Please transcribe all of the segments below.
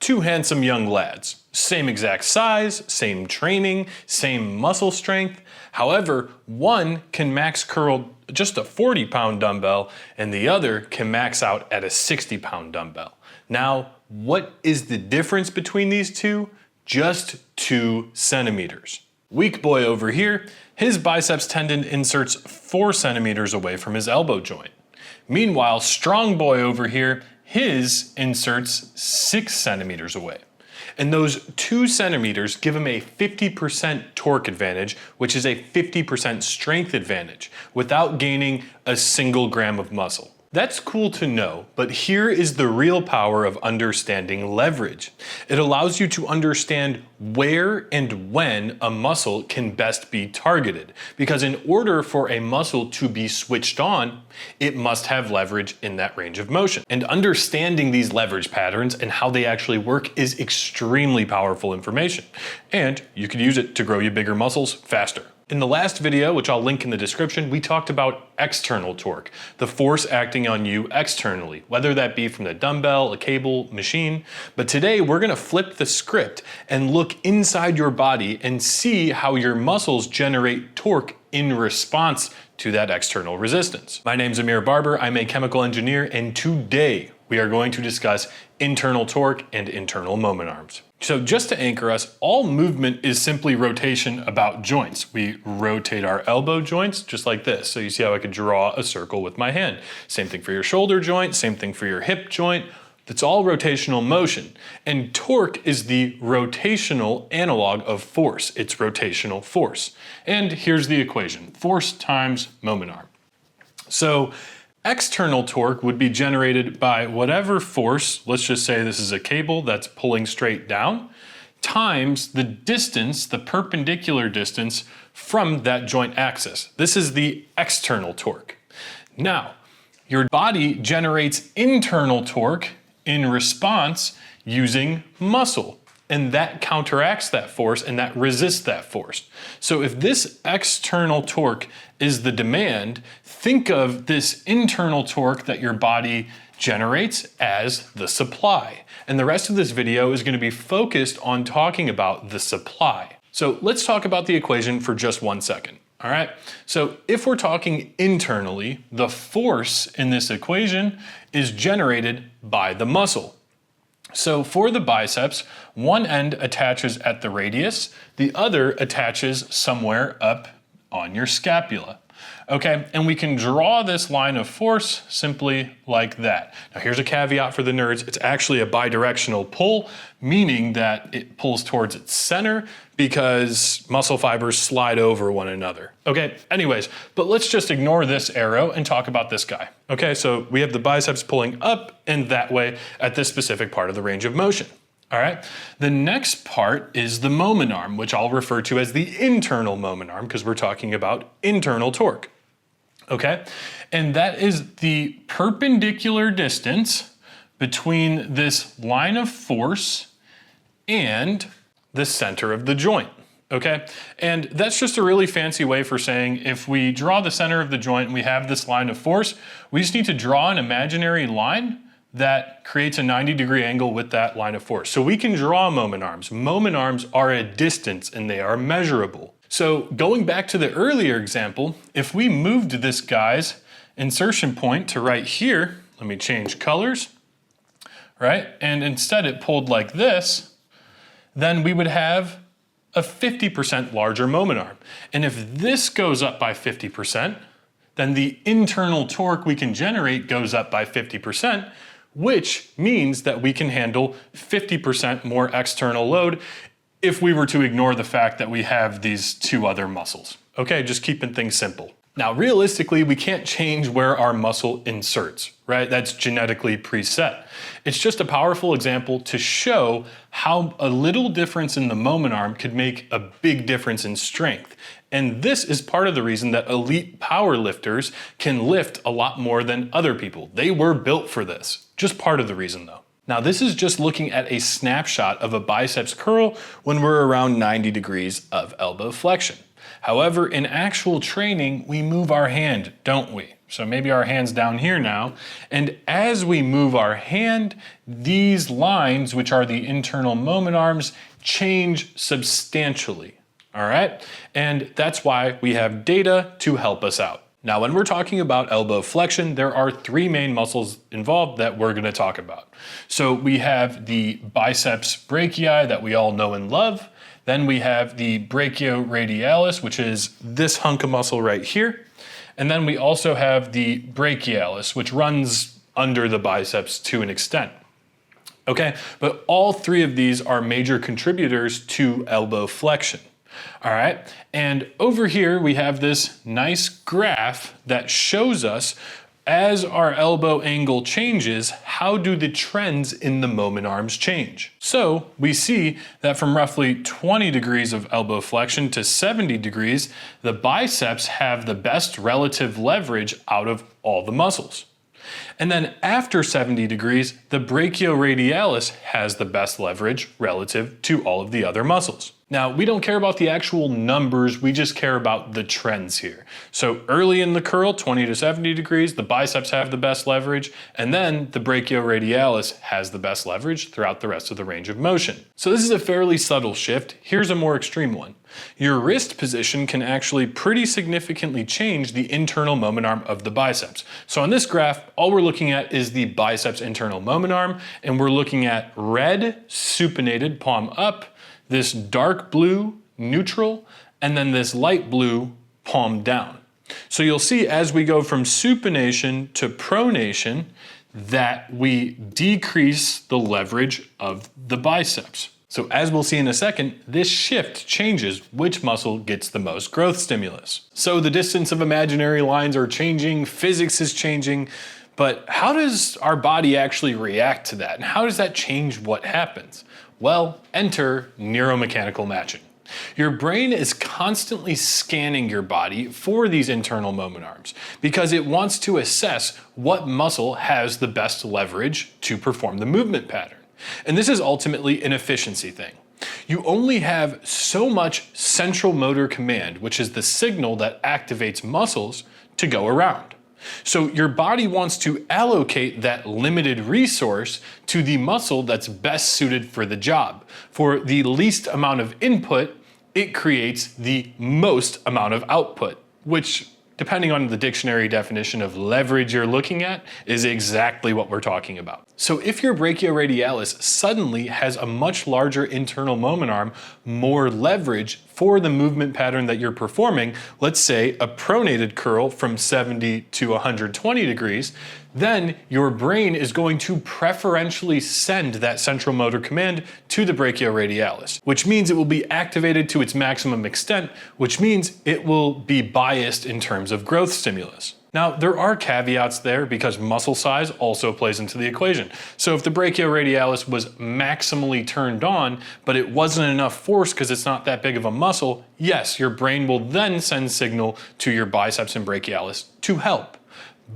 two handsome young lads. Same exact size, same training, same muscle strength. However, one can max curl just a 40-pound dumbbell and the other can max out at a 60-pound dumbbell. Now, what is the difference between these two? Just 2 centimeters. Weak boy over here, his biceps tendon inserts 4 centimeters away from his elbow joint. Meanwhile, strong boy over here, his inserts 6 centimeters away. And those 2 centimeters give him a 50% torque advantage, which is a 50% strength advantage, without gaining a single gram of muscle. That's cool to know, but here is the real power of understanding leverage. It allows you to understand where and when a muscle can best be targeted, because in order for a muscle to be switched on, it must have leverage in that range of motion. And understanding these leverage patterns and how they actually work is extremely powerful information, and you could use it to grow you bigger muscles faster. In the last video, which I'll link in the description, we talked about external torque, the force acting on you externally, whether that be from the dumbbell, a cable, machine. But today we're gonna flip the script and look inside your body and see how your muscles generate torque in response to that external resistance. My name's Amir Barber, I'm a chemical engineer, and today we are going to discuss internal torque and internal moment arms. So just to anchor us, all movement is simply rotation about joints. We rotate our elbow joints just like this. So you see how I could draw a circle with my hand. Same thing for your shoulder joint, same thing for your hip joint. It's all rotational motion. And torque is the rotational analog of force. It's rotational force. And here's the equation, force times moment arm. So external torque would be generated by whatever force, let's just say this is a cable that's pulling straight down, times the distance, the perpendicular distance from that joint axis. This is the external torque. Now, your body generates internal torque in response using muscle, and that counteracts that force and that resists that force. So if this external torque is the demand, think of this internal torque that your body generates as the supply. And the rest of this video is going to be focused on talking about the supply. So let's talk about the equation for just 1 second. All right, so if we're talking internally, the force in this equation is generated by the muscle. So for the biceps, one end attaches at the radius, the other attaches somewhere up on your scapula. Okay, and we can draw this line of force simply like that. Now here's a caveat for the nerds. It's actually a bidirectional pull, meaning that it pulls towards its center because muscle fibers slide over one another. Okay, anyways, but let's just ignore this arrow and talk about this guy. Okay, so we have the biceps pulling up and that way at this specific part of the range of motion. All right, the next part is the moment arm, which I'll refer to as the internal moment arm because we're talking about internal torque. Okay, and that is the perpendicular distance between this line of force and the center of the joint. Okay, and that's just a really fancy way for saying if we draw the center of the joint and we have this line of force, we just need to draw an imaginary line that creates a 90-degree angle with that line of force. So we can draw moment arms. Moment arms are a distance and they are measurable. So going back to the earlier example, if we moved this guy's insertion point to right here, let me change colors, right? And instead it pulled like this, then we would have a 50% larger moment arm. And if this goes up by 50%, then the internal torque we can generate goes up by 50%, which means that we can handle 50% more external load if we were to ignore the fact that we have these two other muscles. Okay, just keeping things simple. Now, realistically, we can't change where our muscle inserts, right? That's genetically preset. It's just a powerful example to show how a little difference in the moment arm could make a big difference in strength. And this is part of the reason that elite power lifters can lift a lot more than other people. They were built for this. Just part of the reason though. Now this is just looking at a snapshot of a biceps curl when we're around 90 degrees of elbow flexion. However, in actual training, we move our hand, don't we? So maybe our hand's down here now. And as we move our hand, these lines, which are the internal moment arms, change substantially. All right? And that's why we have data to help us out. Now, when we're talking about elbow flexion, there are three main muscles involved that we're going to talk about. So we have the biceps brachii that we all know and love. Then we have the brachioradialis, which is this hunk of muscle right here. And then we also have the brachialis, which runs under the biceps to an extent. Okay, but all three of these are major contributors to elbow flexion. All right, and over here we have this nice graph that shows us as our elbow angle changes, how do the trends in the moment arms change? So we see that from roughly 20 degrees of elbow flexion to 70 degrees, the biceps have the best relative leverage out of all the muscles. And then after 70 degrees, the brachioradialis has the best leverage relative to all of the other muscles. Now, we don't care about the actual numbers, we just care about the trends here. So early in the curl, 20 to 70 degrees, the biceps have the best leverage, and then the brachioradialis has the best leverage throughout the rest of the range of motion. So this is a fairly subtle shift. Here's a more extreme one. Your wrist position can actually pretty significantly change the internal moment arm of the biceps. So on this graph, all we're looking at is the biceps internal moment arm, and we're looking at red, supinated, palm up, this dark blue, neutral, and then this light blue, palm down. So you'll see as we go from supination to pronation that we decrease the leverage of the biceps. So as we'll see in a second, this shift changes which muscle gets the most growth stimulus. So the distance of imaginary lines are changing, physics is changing, but how does our body actually react to that? And how does that change what happens? Well, enter neuromechanical matching. Your brain is constantly scanning your body for these internal moment arms because it wants to assess what muscle has the best leverage to perform the movement pattern. And this is ultimately an efficiency thing. You only have so much central motor command, which is the signal that activates muscles, to go around. So your body wants to allocate that limited resource to the muscle that's best suited for the job. For the least amount of input, it creates the most amount of output, which, depending on the dictionary definition of leverage you're looking at, is exactly what we're talking about. So if your brachioradialis suddenly has a much larger internal moment arm, more leverage for the movement pattern that you're performing, let's say a pronated curl from 70 to 120 degrees, then your brain is going to preferentially send that central motor command to the brachioradialis, which means it will be activated to its maximum extent, which means it will be biased in terms of growth stimulus. Now, there are caveats there because muscle size also plays into the equation. So if the brachioradialis was maximally turned on, but it wasn't enough force because it's not that big of a muscle, yes, your brain will then send signal to your biceps and brachialis to help.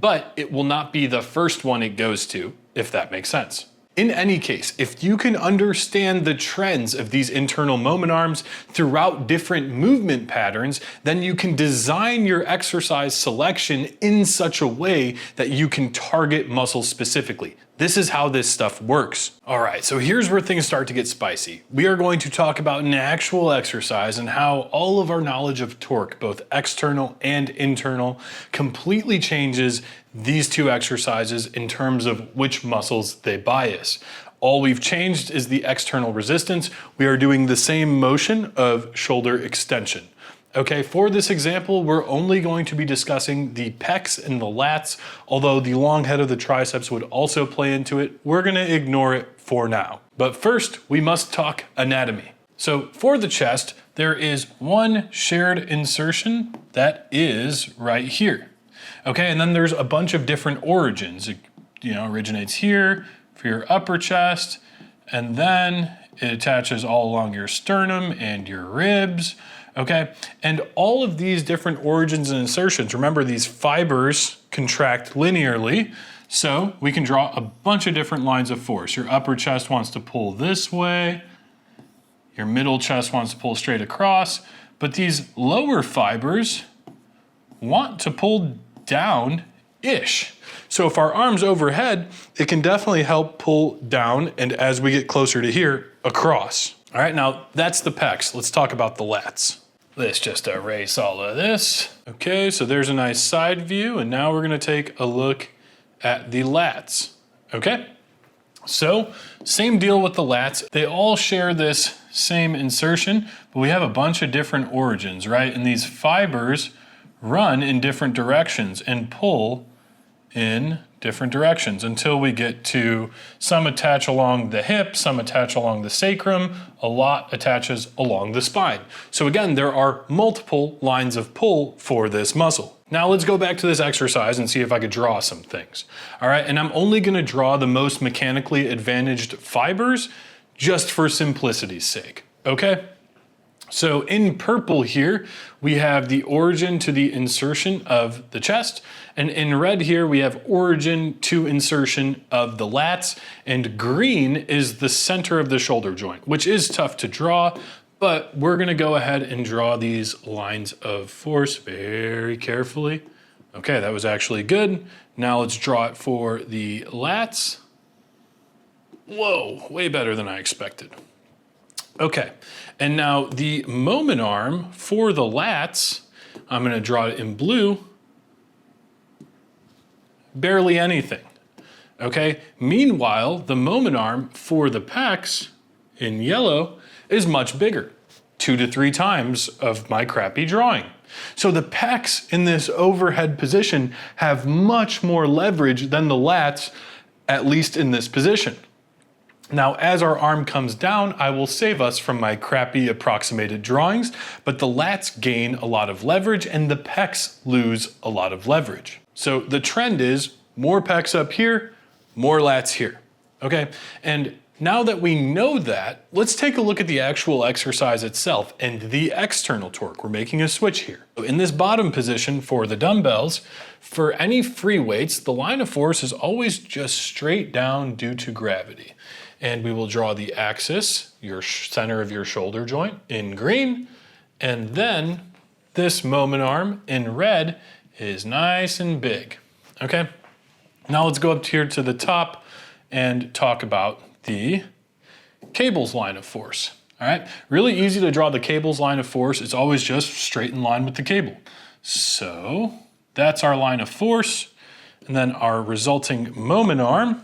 But it will not be the first one it goes to, if that makes sense. In any case, if you can understand the trends of these internal moment arms throughout different movement patterns, then you can design your exercise selection in such a way that you can target muscles specifically. This is how this stuff works. All right, so here's where things start to get spicy. We are going to talk about an actual exercise and how all of our knowledge of torque, both external and internal, completely changes these two exercises in terms of which muscles they bias. All we've changed is the external resistance. We are doing the same motion of shoulder extension. Okay, for this example, we're only going to be discussing the pecs and the lats, although the long head of the triceps would also play into it. We're gonna ignore it for now. But first, we must talk anatomy. So for the chest, there is one shared insertion that is right here. Okay, and then there's a bunch of different origins. It, originates here for your upper chest, and then it attaches all along your sternum and your ribs. Okay, and all of these different origins and insertions, remember these fibers contract linearly, so we can draw a bunch of different lines of force. Your upper chest wants to pull this way, your middle chest wants to pull straight across, but these lower fibers want to pull down ish. So if our arm's overhead, it can definitely help pull down, and as we get closer to here, across. All right, now that's the pecs. Let's talk about the lats. Let's just erase all of this. Okay, so there's a nice side view, and now we're gonna take a look at the lats, okay? So, same deal with the lats. They all share this same insertion, but we have a bunch of different origins, right? And these fibers run in different directions and pull in different directions until we get to some attach along the hip, some attach along the sacrum, a lot attaches along the spine. So again, there are multiple lines of pull for this muscle. Now let's go back to this exercise and see if I could draw some things. All right, and I'm only gonna draw the most mechanically advantaged fibers just for simplicity's sake, okay? So in purple here, we have the origin to the insertion of the chest. And in red here, we have origin to insertion of the lats. And green is the center of the shoulder joint, which is tough to draw, but we're gonna go ahead and draw these lines of force very carefully. Okay, that was actually good. Now let's draw it for the lats. Whoa, way better than I expected. Okay, and now the moment arm for the lats, I'm gonna draw it in blue, barely anything, okay? Meanwhile, the moment arm for the pecs in yellow is much bigger, 2 to 3 times of my crappy drawing. So the pecs in this overhead position have much more leverage than the lats, at least in this position. Now, as our arm comes down, I will save us from my crappy approximated drawings, but the lats gain a lot of leverage and the pecs lose a lot of leverage. So the trend is more pecs up here, more lats here, okay? And now that we know that, let's take a look at the actual exercise itself and the external torque. We're making a switch here. In this bottom position for the dumbbells, for any free weights, the line of force is always just straight down due to gravity. And we will draw the axis, your center of your shoulder joint, in green, and then this moment arm in red is nice and big, okay? Now let's go up here to the top and talk about the cables line of force, all right? Really easy to draw the cables line of force. It's always just straight in line with the cable. So that's our line of force, and then our resulting moment arm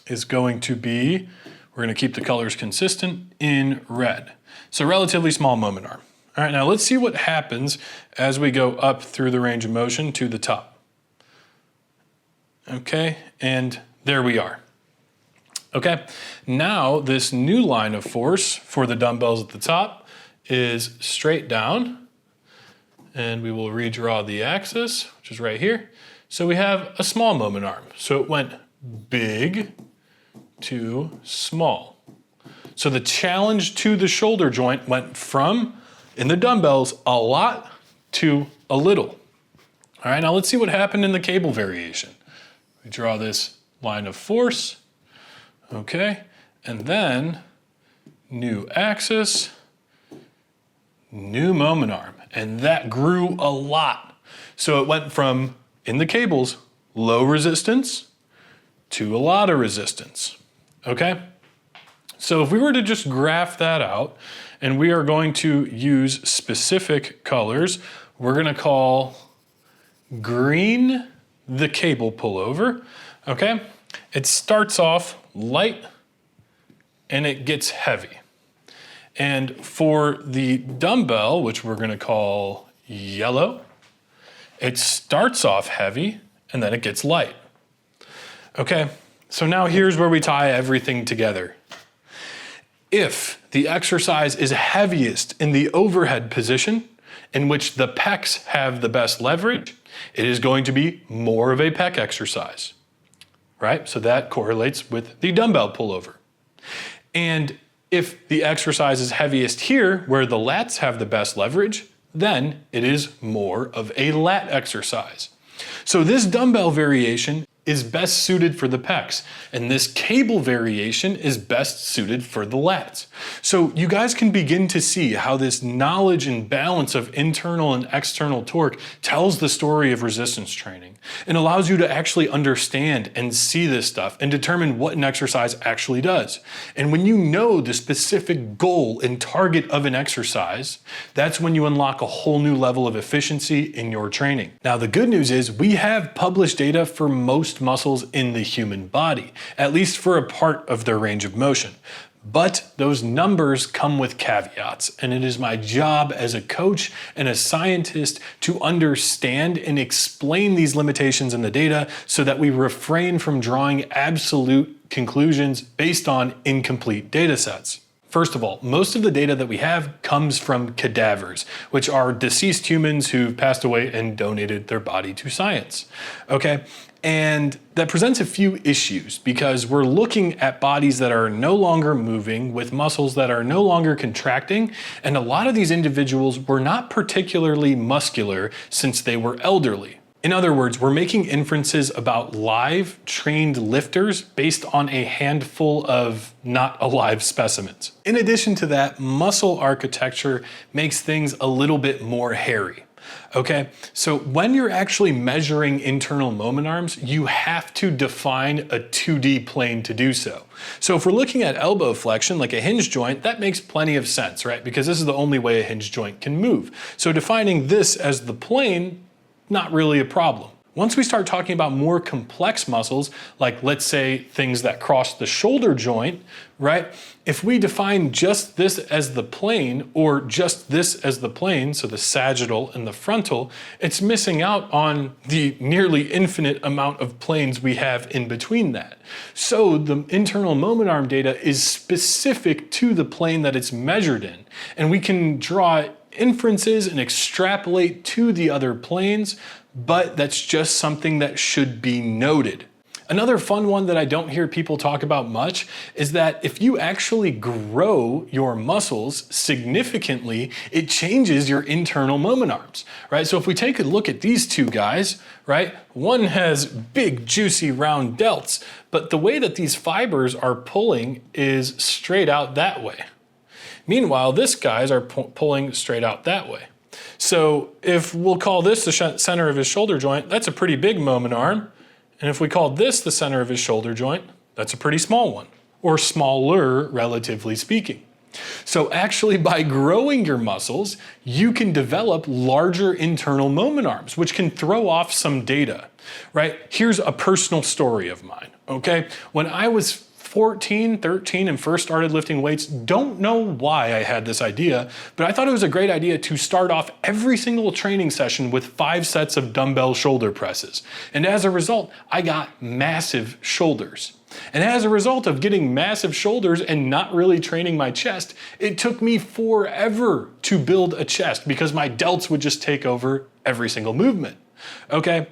is going to be, we're gonna keep the colors consistent, in red. So relatively small moment arm. All right, now let's see what happens as we go up through the range of motion to the top. Okay, and there we are. Okay, now this new line of force for the dumbbells at the top is straight down, and we will redraw the axis, which is right here. So we have a small moment arm. So it went big to small. So the challenge to the shoulder joint went from, in the dumbbells, a lot to a little. All right, now let's see what happened in the cable variation. We draw this line of force, okay, and then new axis, new moment arm, and that grew a lot. So it went from, in the cables, low resistance to a lot of resistance. Okay, so if we were to just graph that out, and we are going to use specific colors, we're gonna call green the cable pullover, okay? It starts off light and it gets heavy. And for the dumbbell, which we're gonna call yellow, it starts off heavy and then it gets light. Okay, so now here's where we tie everything together. If the exercise is heaviest in the overhead position, in which the pecs have the best leverage, it is going to be more of a pec exercise, right? So that correlates with the dumbbell pullover. And if the exercise is heaviest here, where the lats have the best leverage, then it is more of a lat exercise. So this dumbbell variation is best suited for the pecs, and this cable variation is best suited for the lats. So you guys can begin to see how this knowledge and balance of internal and external torque tells the story of resistance training and allows you to actually understand and see this stuff and determine what an exercise actually does. And when you know the specific goal and target of an exercise, that's when you unlock a whole new level of efficiency in your training. Now, the good news is we have published data for most muscles in the human body, at least for a part of their range of motion. But those numbers come with caveats, and it is my job as a coach and a scientist to understand and explain these limitations in the data so that we refrain from drawing absolute conclusions based on incomplete data sets. First of all, most of the data that we have comes from cadavers, which are deceased humans who've passed away and donated their body to science. Okay? And that presents a few issues because we're looking at bodies that are no longer moving with muscles that are no longer contracting. And a lot of these individuals were not particularly muscular since they were elderly. In other words, we're making inferences about live trained lifters based on a handful of not alive specimens. In addition to that, muscle architecture makes things a little bit more hairy. Okay, so when you're actually measuring internal moment arms, you have to define a 2D plane to do so. So if we're looking at elbow flexion, like a hinge joint, that makes plenty of sense, right? Because this is the only way a hinge joint can move. So defining this as the plane, not really a problem. Once we start talking about more complex muscles, like let's say things that cross the shoulder joint, right? If we define just this as the plane or just this as the plane, so the sagittal and the frontal, it's missing out on the nearly infinite amount of planes we have in between that. So the internal moment arm data is specific to the plane that it's measured in, and we can draw inferences and extrapolate to the other planes, but that's just something that should be noted. Another fun one that I don't hear people talk about much is that if you actually grow your muscles significantly, it changes your internal moment arms, right? So if we take a look at these two guys, right? One has big, juicy, round delts, but the way that these fibers are pulling is straight out that way. Meanwhile, this guys are pulling straight out that way. So if we'll call this the center of his shoulder joint, that's a pretty big moment arm. And if we call this the center of his shoulder joint, that's a pretty small one, or smaller, relatively speaking. So actually, by growing your muscles, you can develop larger internal moment arms, which can throw off some data, right? Here's a personal story of mine, okay? When I was 14, 13, and first started lifting weights, don't know why I had this idea, but I thought it was a great idea to start off every single training session with 5 sets of dumbbell shoulder presses. And as a result, I got massive shoulders. And as a result of getting massive shoulders and not really training my chest, it took me forever to build a chest because my delts would just take over every single movement, okay?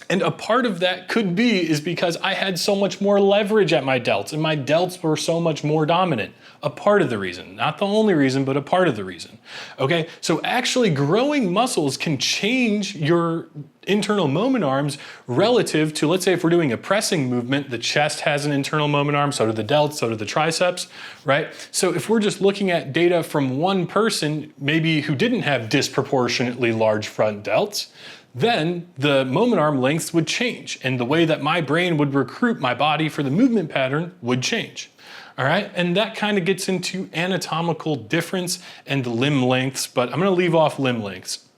And a part of that could be is because I had so much more leverage at my delts and my delts were so much more dominant. A part of the reason, not the only reason, but a part of the reason. Okay, so actually growing muscles can change your internal moment arms relative to, let's say if we're doing a pressing movement, the chest has an internal moment arm, so do the delts, so do the triceps, right? So if we're just looking at data from one person, maybe who didn't have disproportionately large front delts, then the moment arm lengths would change and the way that my brain would recruit my body for the movement pattern would change. All right, and that kind of gets into anatomical difference and limb lengths, but I'm gonna leave off limb lengths.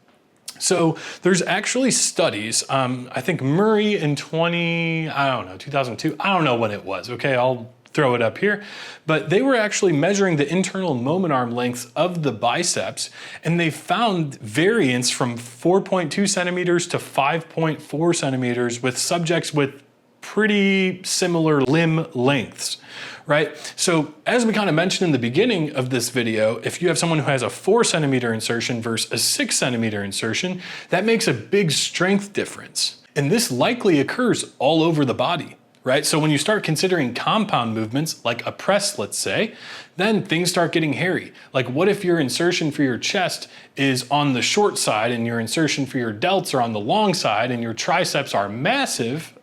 So there's actually studies, I think Murray in 2002, I don't know when it was, okay, I'll throw it up here, but they were actually measuring the internal moment arm lengths of the biceps, and they found variance from 4.2 centimeters to 5.4 centimeters with subjects with pretty similar limb lengths, right? So as we kind of mentioned in the beginning of this video, if you have someone who has a 4 centimeter insertion versus a 6 centimeter insertion, that makes a big strength difference. And this likely occurs all over the body. right? So when you start considering compound movements, like a press, let's say, then things start getting hairy. Like what if your insertion for your chest is on the short side and your insertion for your delts are on the long side and your triceps are massive,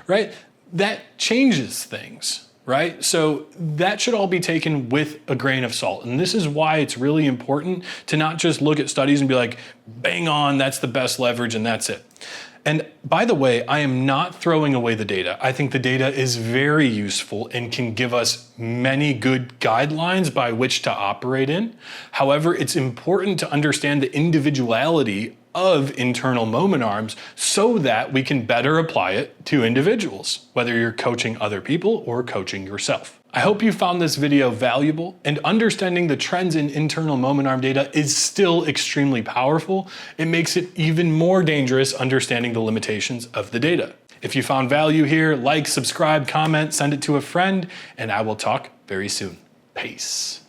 right? That changes things, right? So that should all be taken with a grain of salt. And this is why it's really important to not just look at studies and be like, bang on, that's the best leverage and that's it. And by the way, I am not throwing away the data. I think the data is very useful and can give us many good guidelines by which to operate in. However, it's important to understand the individuality of internal moment arms so that we can better apply it to individuals, whether you're coaching other people or coaching yourself. I hope you found this video valuable, and understanding the trends in internal moment arm data is still extremely powerful. It makes it even more dangerous understanding the limitations of the data. If you found value here, like, subscribe, comment, send it to a friend, and I will talk very soon. Peace.